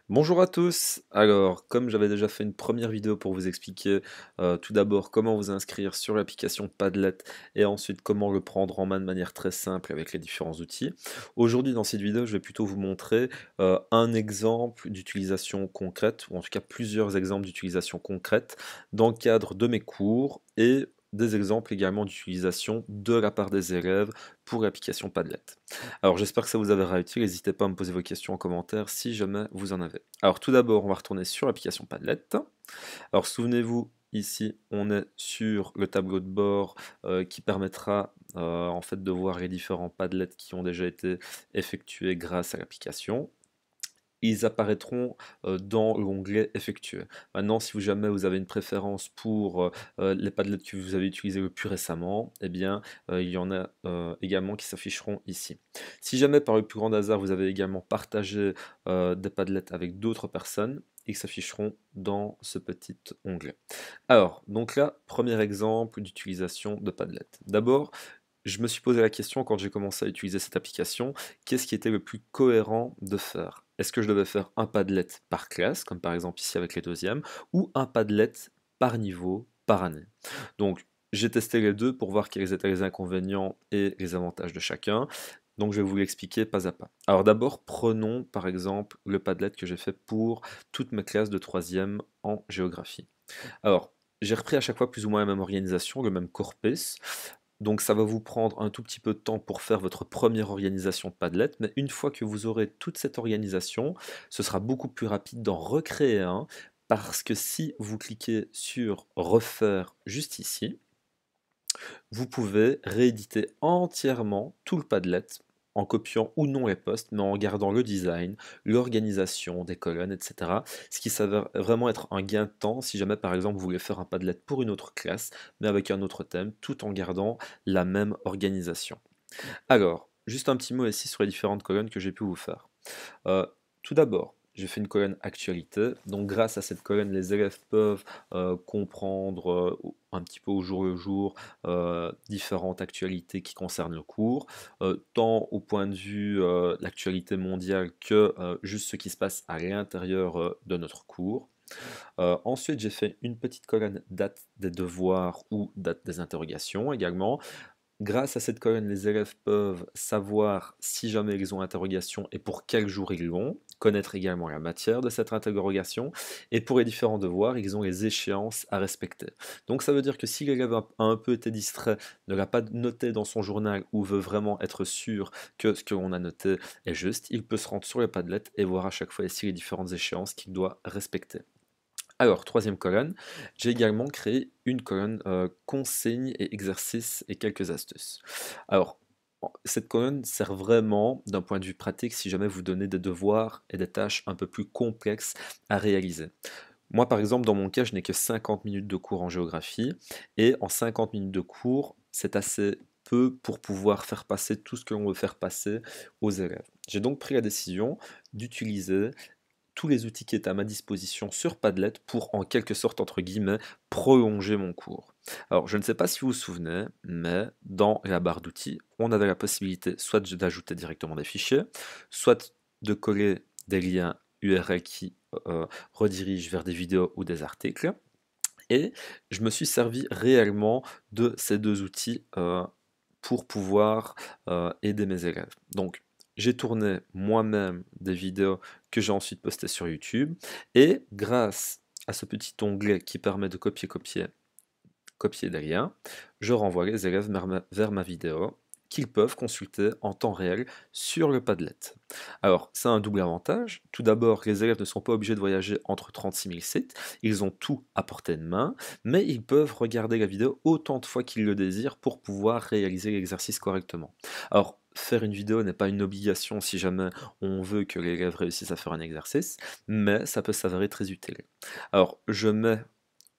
Bonjour à tous. Alors, comme j'avais déjà fait une première vidéo pour vous expliquer tout d'abord comment vous inscrire sur l'application Padlet et ensuite comment le prendre en main de manière très simple avec les différents outils. Aujourd'hui, dans cette vidéo, je vais plutôt vous montrer un exemple d'utilisation concrète, ou en tout cas plusieurs exemples d'utilisation concrète dans le cadre de mes cours et des exemples également d'utilisation de la part des élèves pour l'application Padlet. Alors j'espère que ça vous avera utile, n'hésitez pas à me poser vos questions en commentaire si jamais vous en avez. Alors tout d'abord, on va retourner sur l'application Padlet. Alors souvenez-vous, ici on est sur le tableau de bord qui permettra en fait de voir les différents Padlets qui ont déjà été effectués grâce à l'application. Ils apparaîtront dans l'onglet effectué. Maintenant, si jamais vous avez une préférence pour les Padlets que vous avez utilisés le plus récemment, eh bien, il y en a également qui s'afficheront ici. Si jamais par le plus grand hasard vous avez également partagé des Padlets avec d'autres personnes, ils s'afficheront dans ce petit onglet. Alors, donc là, premier exemple d'utilisation de Padlet. D'abord, je me suis posé la question quand j'ai commencé à utiliser cette application, qu'est-ce qui était le plus cohérent de faire? Est-ce que je devais faire un Padlet par classe, comme par exemple ici avec les deuxièmes, ou un Padlet par niveau, par année? Donc j'ai testé les deux pour voir quels étaient les inconvénients et les avantages de chacun. Donc je vais vous l'expliquer pas à pas. Alors d'abord, prenons par exemple le Padlet que j'ai fait pour toutes mes classes de troisième en géographie. Alors, j'ai repris à chaque fois plus ou moins la même organisation, le même corpus. Donc ça va vous prendre un tout petit peu de temps pour faire votre première organisation de Padlet, mais une fois que vous aurez toute cette organisation, ce sera beaucoup plus rapide d'en recréer un, parce que si vous cliquez sur refaire juste ici, vous pouvez rééditer entièrement tout le Padlet en copiant ou non les postes, mais en gardant le design, l'organisation des colonnes, etc. Ce qui s'avère vraiment être un gain de temps si jamais par exemple vous voulez faire un Padlet pour une autre classe, mais avec un autre thème, tout en gardant la même organisation. Alors, juste un petit mot ici sur les différentes colonnes que j'ai pu vous faire. Euh, Tout d'abord, j'ai fait une colonne actualité. Donc, grâce à cette colonne, les élèves peuvent comprendre un petit peu au jour le jour différentes actualités qui concernent le cours, tant au point de vue l'actualité mondiale que juste ce qui se passe à l'intérieur de notre cours. Ensuite, j'ai fait une petite colonne date des devoirs ou date des interrogations également. Grâce à cette colonne, les élèves peuvent savoir si jamais ils ont interrogation et pour quel jour ils l'ont, connaître également la matière de cette interrogation, et pour les différents devoirs, ils ont les échéances à respecter. Donc ça veut dire que si l'élève a un peu été distrait, ne l'a pas noté dans son journal ou veut vraiment être sûr que ce que l'on a noté est juste, il peut se rendre sur le Padlet et voir à chaque fois ici les différentes échéances qu'il doit respecter. Alors, troisième colonne, j'ai également créé une colonne consignes et exercices et quelques astuces. Alors, cette colonne sert vraiment d'un point de vue pratique si jamais vous donnez des devoirs et des tâches un peu plus complexes à réaliser. Moi, par exemple, dans mon cas, je n'ai que 50 minutes de cours en géographie et en 50 minutes de cours, c'est assez peu pour pouvoir faire passer tout ce que l'on veut faire passer aux élèves. J'ai donc pris la décision d'utiliser tous les outils qui étaient à ma disposition sur Padlet pour, en quelque sorte, entre guillemets, prolonger mon cours. Alors, je ne sais pas si vous vous souvenez, mais dans la barre d'outils, on avait la possibilité soit d'ajouter directement des fichiers, soit de coller des liens URL qui redirigent vers des vidéos ou des articles. Et je me suis servi réellement de ces deux outils pour pouvoir aider mes élèves. Donc, j'ai tourné moi-même des vidéos que j'ai ensuite postées sur YouTube et grâce à ce petit onglet qui permet de copier des liens, je renvoie les élèves vers ma vidéo qu'ils peuvent consulter en temps réel sur le Padlet. Alors, ça a un double avantage. Tout d'abord, les élèves ne sont pas obligés de voyager entre 36 000 sites, ils ont tout à portée de main, mais ils peuvent regarder la vidéo autant de fois qu'ils le désirent pour pouvoir réaliser l'exercice correctement. Alors, faire une vidéo n'est pas une obligation si jamais on veut que l'élève réussisse à faire un exercice, mais ça peut s'avérer très utile. Alors, je mets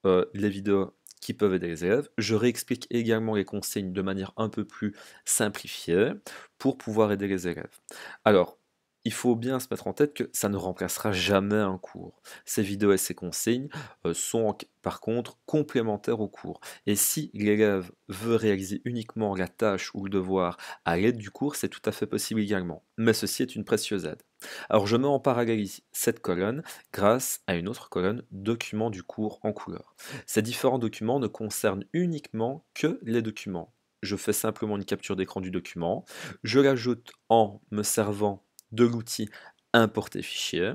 les vidéos qui peuvent aider les élèves. Je réexplique également les consignes de manière un peu plus simplifiée pour pouvoir aider les élèves. Alors, il faut bien se mettre en tête que ça ne remplacera jamais un cours. Ces vidéos et ces consignes sont par contre complémentaires au cours. Et si l'élève veut réaliser uniquement la tâche ou le devoir à l'aide du cours, c'est tout à fait possible également. Mais ceci est une précieuse aide. Alors je mets en parallèle ici cette colonne grâce à une autre colonne documents du cours en couleur. Ces différents documents ne concernent uniquement que les documents. Je fais simplement une capture d'écran du document, je l'ajoute en me servant de l'outil importer fichier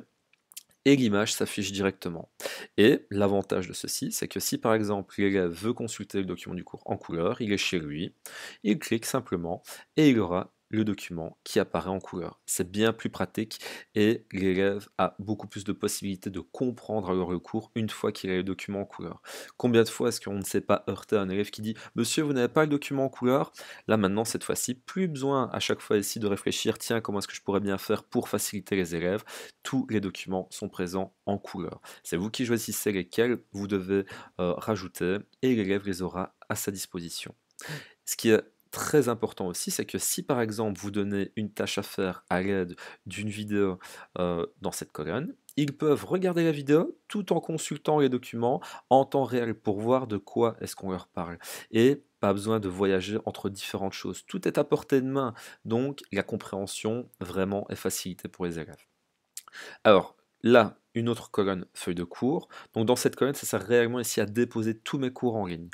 et l'image s'affiche directement. Et l'avantage de ceci, c'est que si par exemple l'élève veut consulter le document du cours en couleur, il est chez lui, il clique simplement et il aura le document qui apparaît en couleur. C'est bien plus pratique et l'élève a beaucoup plus de possibilités de comprendre alors le cours une fois qu'il a le document en couleur. Combien de fois est-ce qu'on ne s'est pas heurté à un élève qui dit «Monsieur, vous n'avez pas le document en couleur?» Là maintenant, cette fois-ci, plus besoin à chaque fois ici de réfléchir «Tiens, comment est-ce que je pourrais bien faire pour faciliter les élèves?» Tous les documents sont présents en couleur. C'est vous qui choisissez lesquels vous devez rajouter et l'élève les aura à sa disposition. Ce qui est très important aussi, c'est que si par exemple vous donnez une tâche à faire à l'aide d'une vidéo dans cette colonne, ils peuvent regarder la vidéo tout en consultant les documents en temps réel pour voir de quoi est-ce qu'on leur parle. Et pas besoin de voyager entre différentes choses. Tout est à portée de main, donc la compréhension vraiment est facilitée pour les élèves. Alors, là, une autre colonne feuille de cours. Donc dans cette colonne, ça sert réellement ici à déposer tous mes cours en ligne.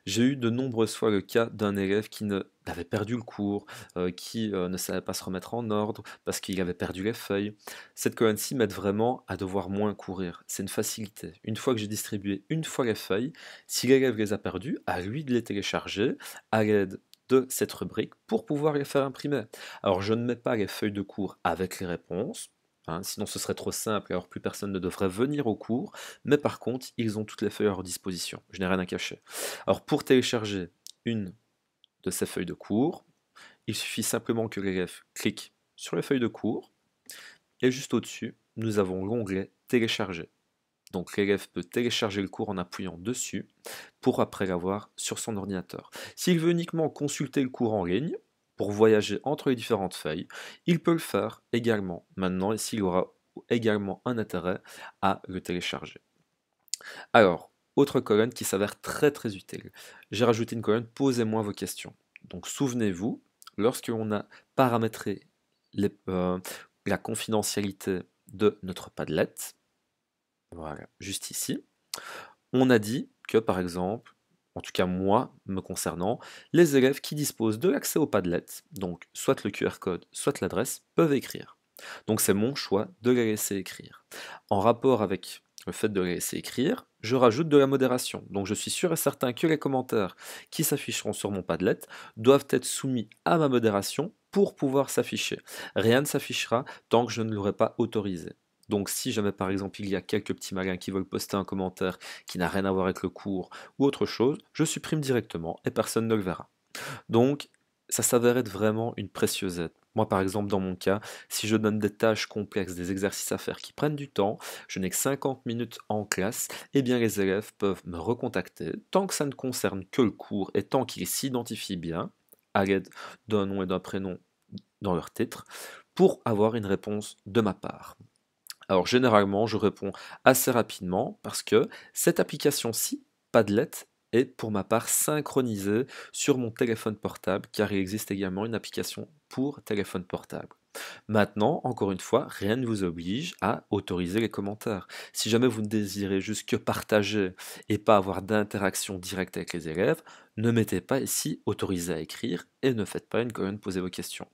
J'ai eu de nombreuses fois le cas d'un élève qui avait perdu le cours, qui ne savait pas se remettre en ordre parce qu'il avait perdu les feuilles. Cette colonne-ci m'aide vraiment à devoir moins courir. C'est une facilité. Une fois que j'ai distribué une fois les feuilles, si l'élève les a perdues, à lui de les télécharger à l'aide de cette rubrique pour pouvoir les faire imprimer. Alors je ne mets pas les feuilles de cours avec les réponses, sinon ce serait trop simple, alors plus personne ne devrait venir au cours, mais par contre, ils ont toutes les feuilles à leur disposition, je n'ai rien à cacher. Alors pour télécharger une de ces feuilles de cours, il suffit simplement que l'élève clique sur les feuilles de cours, et juste au-dessus, nous avons l'onglet Télécharger. Donc l'élève peut télécharger le cours en appuyant dessus pour après l'avoir sur son ordinateur. S'il veut uniquement consulter le cours en ligne, pour voyager entre les différentes feuilles, il peut le faire également maintenant et s'il aura également un intérêt à le télécharger. Alors, autre colonne qui s'avère très très utile. J'ai rajouté une colonne Posez-moi vos questions. Donc souvenez-vous, lorsque l'on a paramétré la confidentialité de notre Padlet, voilà, juste ici, on a dit que, par exemple, en tout cas moi, me concernant, les élèves qui disposent de l'accès au Padlet, donc soit le QR code, soit l'adresse, peuvent écrire. Donc c'est mon choix de les laisser écrire. En rapport avec le fait de les laisser écrire, je rajoute de la modération. Donc je suis sûr et certain que les commentaires qui s'afficheront sur mon Padlet doivent être soumis à ma modération pour pouvoir s'afficher. Rien ne s'affichera tant que je ne l'aurai pas autorisé. Donc si jamais par exemple il y a quelques petits malins qui veulent poster un commentaire qui n'a rien à voir avec le cours ou autre chose, je supprime directement et personne ne le verra. Donc ça s'avère être vraiment une précieuse aide. Moi par exemple dans mon cas, si je donne des tâches complexes, des exercices à faire qui prennent du temps, je n'ai que 50 minutes en classe, eh bien les élèves peuvent me recontacter tant que ça ne concerne que le cours et tant qu'ils s'identifient bien à l'aide d'un nom et d'un prénom dans leur titre pour avoir une réponse de ma part. Alors généralement, je réponds assez rapidement parce que cette application-ci, Padlet, est pour ma part synchronisée sur mon téléphone portable car il existe également une application pour téléphone portable. Maintenant, encore une fois, rien ne vous oblige à autoriser les commentaires. Si jamais vous ne désirez juste que partager et pas avoir d'interaction directe avec les élèves, ne mettez pas ici autorisé à écrire et ne faites pas une colonne poser vos questions.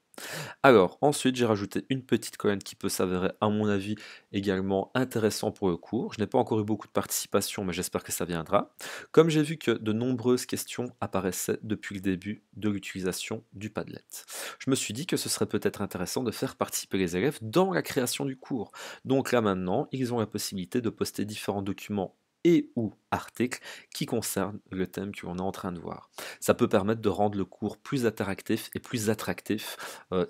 Alors, ensuite, j'ai rajouté une petite colonne qui peut s'avérer, à mon avis, également intéressant pour le cours. Je n'ai pas encore eu beaucoup de participation, mais j'espère que ça viendra. Comme j'ai vu que de nombreuses questions apparaissaient depuis le début de l'utilisation du Padlet, je me suis dit que ce serait peut-être intéressant de faire participer les élèves dans la création du cours. Donc là maintenant, ils ont la possibilité de poster différents documents et ou articles qui concernent le thème que l'on est en train de voir. Ça peut permettre de rendre le cours plus interactif et plus attractif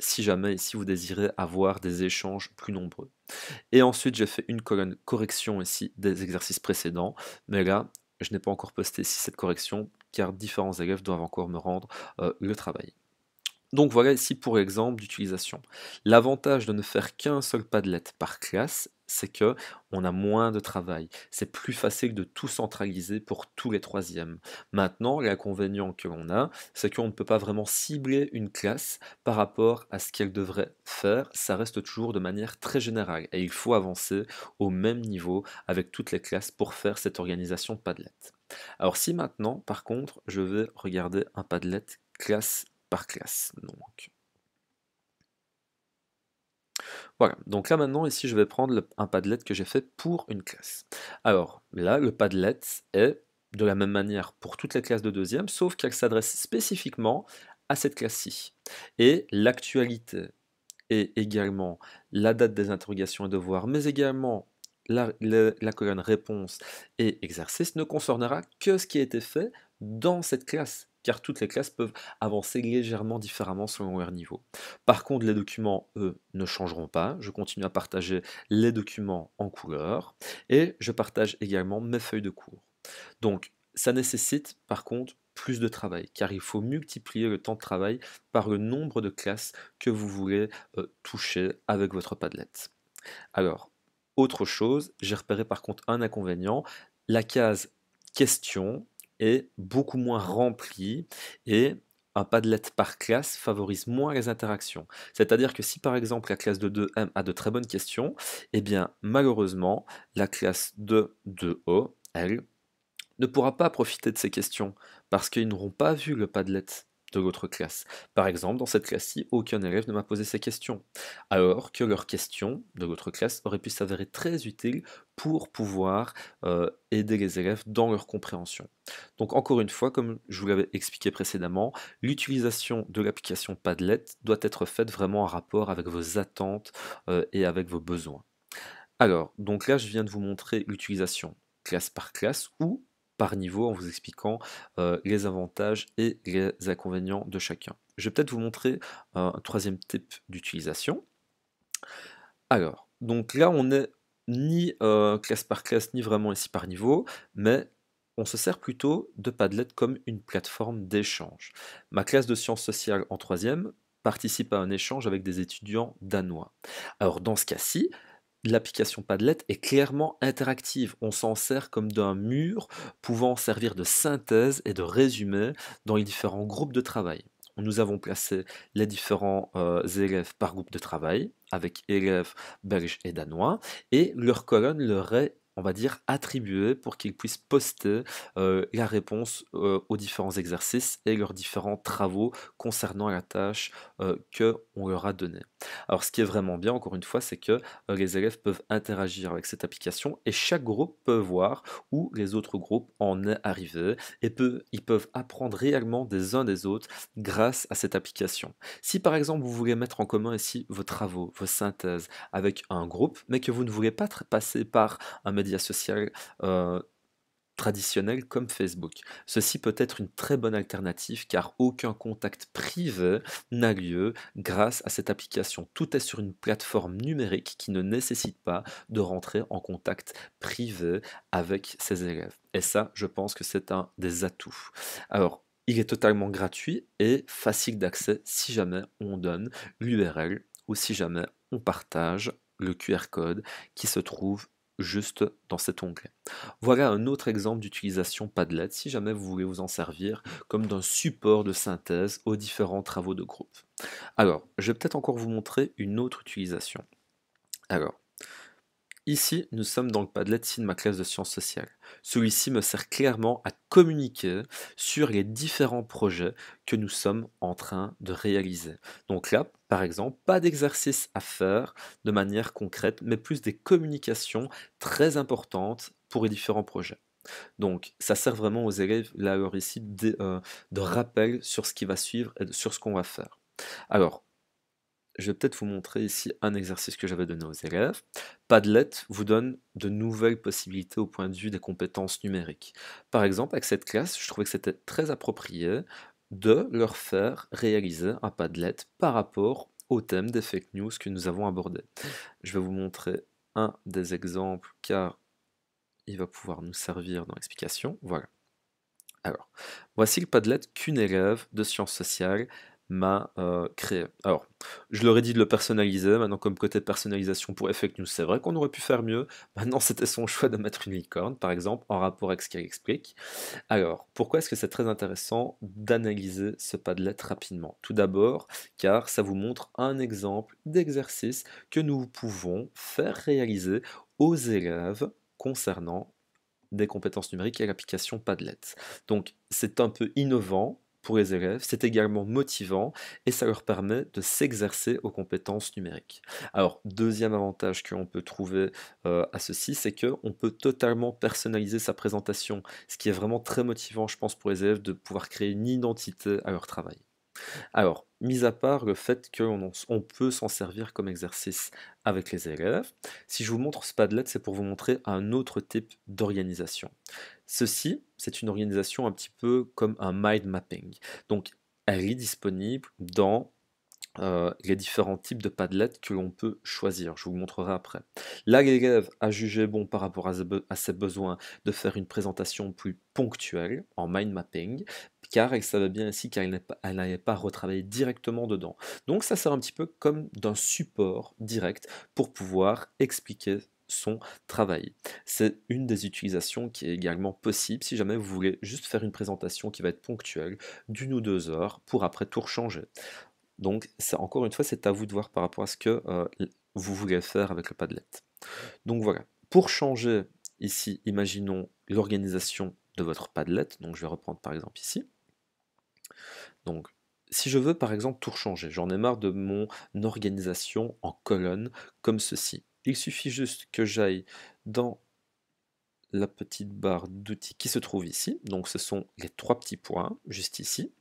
si jamais ici vous désirez avoir des échanges plus nombreux. Et ensuite j'ai fait une colonne correction ici des exercices précédents, mais là je n'ai pas encore posté ici cette correction car différents élèves doivent encore me rendre le travail. Donc voilà ici pour l'exemple d'utilisation. L'avantage de ne faire qu'un seul Padlet par classe, c'est que on a moins de travail. C'est plus facile de tout centraliser pour tous les troisièmes. Maintenant, l'inconvénient que l'on a, c'est qu'on ne peut pas vraiment cibler une classe par rapport à ce qu'elle devrait faire. Ça reste toujours de manière très générale et il faut avancer au même niveau avec toutes les classes pour faire cette organisation Padlet. Alors si maintenant, par contre, je vais regarder un Padlet classe par classe. Donc, voilà, donc là maintenant, ici, je vais prendre un Padlet que j'ai fait pour une classe. Alors là, le Padlet est de la même manière pour toutes les classes de deuxième, sauf qu'elle s'adresse spécifiquement à cette classe-ci. Et l'actualité et également la date des interrogations et devoirs, mais également la colonne réponse et exercice ne concernera que ce qui a été fait dans cette classe, car toutes les classes peuvent avancer légèrement différemment selon leur niveau. Par contre, les documents, eux, ne changeront pas. Je continue à partager les documents en couleur et je partage également mes feuilles de cours. Donc, ça nécessite par contre plus de travail, car il faut multiplier le temps de travail par le nombre de classes que vous voulez toucher avec votre Padlet. Alors, autre chose, j'ai repéré par contre un inconvénient, la case question est beaucoup moins remplie et un Padlet par classe favorise moins les interactions. C'est-à-dire que si par exemple la classe de 2M a de très bonnes questions, eh bien malheureusement la classe de 2O, elle, ne pourra pas profiter de ces questions parce qu'ils n'auront pas vu le Padlet de l'autre classe. Par exemple, dans cette classe-ci, aucun élève ne m'a posé ces questions, alors que leurs questions de l'autre classe auraient pu s'avérer très utiles pour pouvoir aider les élèves dans leur compréhension. Donc encore une fois, comme je vous l'avais expliqué précédemment, l'utilisation de l'application Padlet doit être faite vraiment en rapport avec vos attentes et avec vos besoins. Alors, donc là, je viens de vous montrer l'utilisation classe par classe ou par niveau en vous expliquant les avantages et les inconvénients de chacun. Je vais peut-être vous montrer un troisième type d'utilisation. Alors, donc là, on n'est ni classe par classe, ni vraiment ici par niveau, mais on se sert plutôt de Padlet comme une plateforme d'échange. Ma classe de sciences sociales en troisième participe à un échange avec des étudiants danois. Alors, dans ce cas-ci, l'application Padlet est clairement interactive. On s'en sert comme d'un mur pouvant servir de synthèse et de résumé dans les différents groupes de travail. Nous avons placé les différents élèves par groupe de travail, avec élèves belges et danois, et leur colonne leur est, on va dire, attribuée pour qu'ils puissent poster la réponse aux différents exercices et leurs différents travaux concernant la tâche qu'on leur a donnée. Alors ce qui est vraiment bien, encore une fois, c'est que les élèves peuvent interagir avec cette application et chaque groupe peut voir où les autres groupes en est arrivé et ils peuvent apprendre réellement des uns des autres grâce à cette application. Si par exemple vous voulez mettre en commun ici vos travaux, vos synthèses avec un groupe, mais que vous ne voulez pas passer par un média social traditionnel comme Facebook. Ceci peut être une très bonne alternative car aucun contact privé n'a lieu grâce à cette application. Tout est sur une plateforme numérique qui ne nécessite pas de rentrer en contact privé avec ses élèves. Et ça, je pense que c'est un des atouts. Alors, il est totalement gratuit et facile d'accès si jamais on donne l'URL ou si jamais on partage le QR code qui se trouve juste dans cet onglet. Voilà un autre exemple d'utilisation Padlet si jamais vous voulez vous en servir comme d'un support de synthèse aux différents travaux de groupe. Alors, je vais peut-être encore vous montrer une autre utilisation. Alors, ici, nous sommes dans le Padlet de ma classe de sciences sociales. Celui-ci me sert clairement à communiquer sur les différents projets que nous sommes en train de réaliser. Donc là, par exemple, pas d'exercice à faire de manière concrète, mais plus des communications très importantes pour les différents projets. Donc, ça sert vraiment aux élèves, là, alors ici, de rappel sur ce qui va suivre et sur ce qu'on va faire. Alors, je vais peut-être vous montrer ici un exercice que j'avais donné aux élèves. Padlet vous donne de nouvelles possibilités au point de vue des compétences numériques. Par exemple, avec cette classe, je trouvais que c'était très approprié de leur faire réaliser un Padlet par rapport au thème des fake news que nous avons abordé. Je vais vous montrer un des exemples car il va pouvoir nous servir dans l'explication. Voilà. Alors, voici le Padlet qu'une élève de sciences sociales m'a créé. Alors, je leur ai dit de le personnaliser. Maintenant, comme côté personnalisation pour Effect News, c'est vrai qu'on aurait pu faire mieux. Maintenant, c'était son choix de mettre une licorne, par exemple, en rapport avec ce qu'elle explique. Alors, pourquoi est-ce que c'est très intéressant d'analyser ce Padlet rapidement? Tout d'abord, car ça vous montre un exemple d'exercice que nous pouvons faire réaliser aux élèves concernant des compétences numériques et l'application Padlet. Donc, c'est un peu innovant pour les élèves, c'est également motivant et ça leur permet de s'exercer aux compétences numériques. Alors, deuxième avantage que l'on peut trouver à ceci, c'est qu'on peut totalement personnaliser sa présentation, ce qui est vraiment très motivant, je pense, pour les élèves de pouvoir créer une identité à leur travail. Alors, mis à part le fait qu'on peut s'en servir comme exercice avec les élèves, si je vous montre ce Padlet, c'est pour vous montrer un autre type d'organisation. Ceci, c'est une organisation un petit peu comme un mind mapping. Donc, elle est disponible dans les différents types de Padlet que l'on peut choisir. Je vous montrerai après. Là, l'élève a jugé bon par rapport à ses besoins de faire une présentation plus ponctuelle en mind mapping, car elle savait bien ici qu'elle n'allait pas retravailler directement dedans. Donc ça sert un petit peu comme d'un support direct pour pouvoir expliquer son travail. C'est une des utilisations qui est également possible si jamais vous voulez juste faire une présentation qui va être ponctuelle d'une ou 2 heures pour après tout rechanger. Donc, encore une fois, c'est à vous de voir par rapport à ce que vous voulez faire avec le Padlet. Donc voilà, pour changer ici, imaginons l'organisation de votre Padlet. Donc je vais reprendre par exemple ici. Donc si je veux par exemple tout changer, j'en ai marre de mon organisation en colonne comme ceci. Il suffit juste que j'aille dans la petite barre d'outils qui se trouve ici. Donc ce sont les 3 petits points juste ici.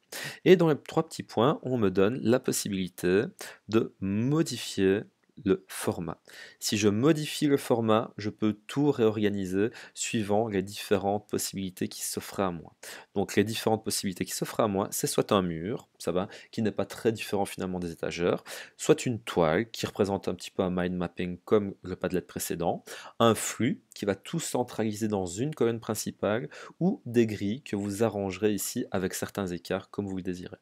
Et dans les 3 petits points, on me donne la possibilité de modifier le format. Si je modifie le format, je peux tout réorganiser suivant les différentes possibilités qui s'offrent à moi. Donc les différentes possibilités qui s'offrent à moi, c'est soit un mur, ça va, qui n'est pas très différent finalement des étagères, soit une toile qui représente un petit peu un mind mapping comme le Padlet précédent, un flux qui va tout centraliser dans une colonne principale, ou des grilles que vous arrangerez ici avec certains écarts comme vous le désirez.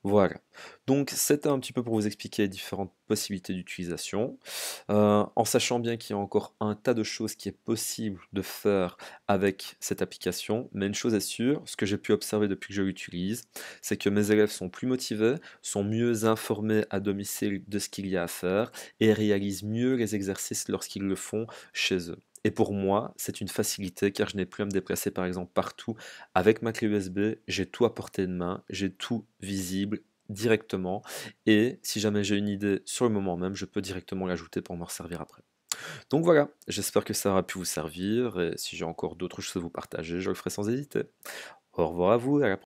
Voilà, donc c'était un petit peu pour vous expliquer les différentes possibilités d'utilisation, en sachant bien qu'il y a encore un tas de choses qui est possible de faire avec cette application, mais une chose est sûre, ce que j'ai pu observer depuis que je l'utilise, c'est que mes élèves sont plus motivés, sont mieux informés à domicile de ce qu'il y a à faire et réalisent mieux les exercices lorsqu'ils le font chez eux. Et pour moi, c'est une facilité car je n'ai plus à me déplacer par exemple partout avec ma clé USB, j'ai tout à portée de main, j'ai tout visible directement et si jamais j'ai une idée sur le moment même, je peux directement l'ajouter pour m'en servir après. Donc voilà, j'espère que ça aura pu vous servir et si j'ai encore d'autres choses à vous partager, je le ferai sans hésiter. Au revoir à vous et à la prochaine.